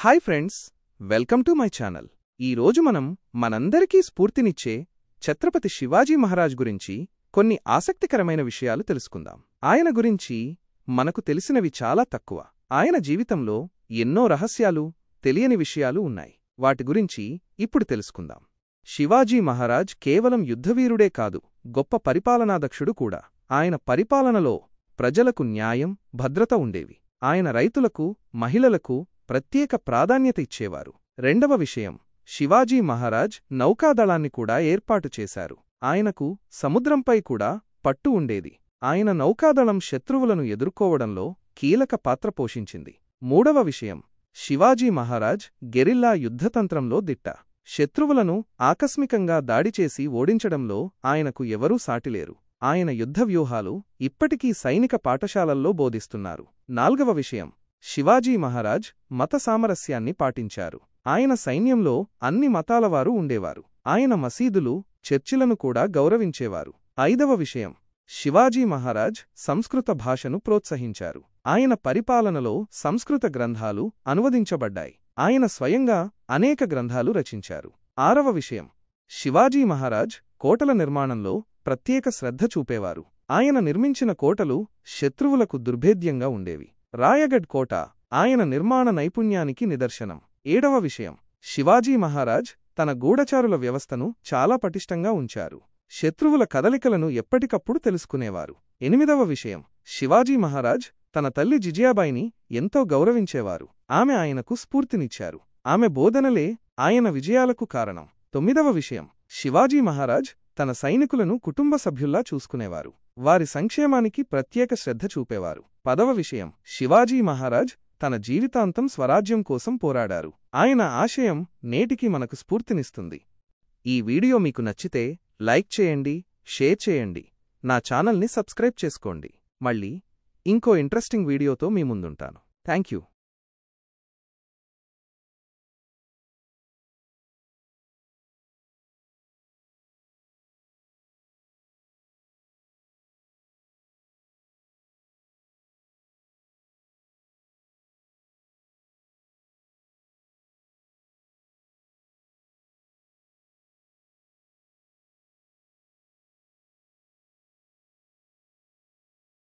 Hi friends, welcome to my channel. ఈరోజు మనం మనందరికీ స్ఫూర్తినిచ్చే ఛత్రపతి శివాజీ మహారాజ్ గురించి కొన్ని ఆసక్తికరమైన విషయాలు తెలుసుకుందాం. ఆయన గురించి మనకు తెలిసినవి చాలా తక్కువ. ఆయన జీవితంలో ఎన్నో రహస్యాలు, తెలియని విషయాలు ఉన్నాయి. వాటి గురించి ఇప్పుడు తెలుసుకుందాం. శివాజీ మహారాజ్ కేవలం యుద్ధవీరుడే కాదు, గొప్ప పరిపాలనాదక్షుడు కూడా. ఆయన పరిపాలనలో ప్రజలకు న్యాయం, భద్రత ఉండేవి. ఆయన రైతులకు, మహిళలకు ప్రత్యేక ప్రాధాన్యత ఇచ్చేవారు. రెండవ విషయం, శివాజీ మహారాజ్ నౌకాదళాన్ని కూడా ఏర్పాటు చేశారు. ఆయనకు సముద్రంపై కూడా పట్టు ఉండేది. ఆయన నౌకాదళం శత్రువులను ఎదుర్కోవడంలో కీలక పాత్ర పోషించింది. మూడవ విషయం, శివాజీ మహారాజ్ గెరిల్లా యుద్ధతంత్రంలో దిట్ట. శత్రువులను ఆకస్మికంగా దాడిచేసి ఓడించడంలో ఆయనకు ఎవరూ సాటిలేరు. ఆయన యుద్ధవ్యూహాలు ఇప్పటికీ సైనిక పాఠశాలల్లో బోధిస్తున్నారు. నాల్గవ విషయం, శివాజీ మహారాజ్ మత సామరస్యాన్ని పాటించారు. ఆయన సైన్యంలో అన్ని మతాలవారు ఉండేవారు. ఆయన మసీదులు, చర్చిలను కూడా గౌరవించేవారు. ఐదవ విషయం, శివాజీ మహారాజ్ సంస్కృత భాషను ప్రోత్సహించారు. ఆయన పరిపాలనలో సంస్కృత గ్రంథాలు అనువదించబడ్డాయి. ఆయన స్వయంగా అనేక గ్రంథాలు రచించారు. ఆరవ విషయం, శివాజీ మహారాజ్ కోటల నిర్మాణంలో ప్రత్యేక శ్రద్ధ చూపేవారు. ఆయన నిర్మించిన కోటలు శత్రువులకు దుర్భేద్యంగా ఉండేవి. రాయగఢ్ కోట ఆయన నిర్మాణ నైపుణ్యానికి నిదర్శనం. ఏడవ విషయం, శివాజీ మహారాజ్ తన గూఢచారుల వ్యవస్థను చాలా పటిష్టంగా ఉంచారు. శత్రువుల కదలికలను ఎప్పటికప్పుడు తెలుసుకునేవారు. ఎనిమిదవ విషయం, శివాజీ మహారాజ్ తన తల్లి జిజియాబాయిని ఎంతో గౌరవించేవారు. ఆమె ఆయనకు స్ఫూర్తినిచ్చారు. ఆమె బోధనలే ఆయన విజయాలకు కారణం. తొమ్మిదవ విషయం, శివాజీ మహారాజ్ తన సైనికులను కుటుంబ సభ్యుల్లా చూసుకునేవారు. వారి సంక్షేమానికి ప్రత్యేక శ్రద్ధ చూపేవారు. పదవ విషయం, శివాజీ మహారాజ్ తన జీవితాంతం స్వరాజ్యం కోసం పోరాడారు. ఆయన ఆశయం నేటికి మనకు స్ఫూర్తినిస్తుంది. ఈ వీడియో మీకు నచ్చితే లైక్ చేయండి, షేర్ చేయండి, నా ఛానల్ని సబ్స్క్రైబ్ చేసుకోండి. మళ్ళీ ఇంకో ఇంట్రెస్టింగ్ వీడియోతో మీ ముందుంటాను. Thank you.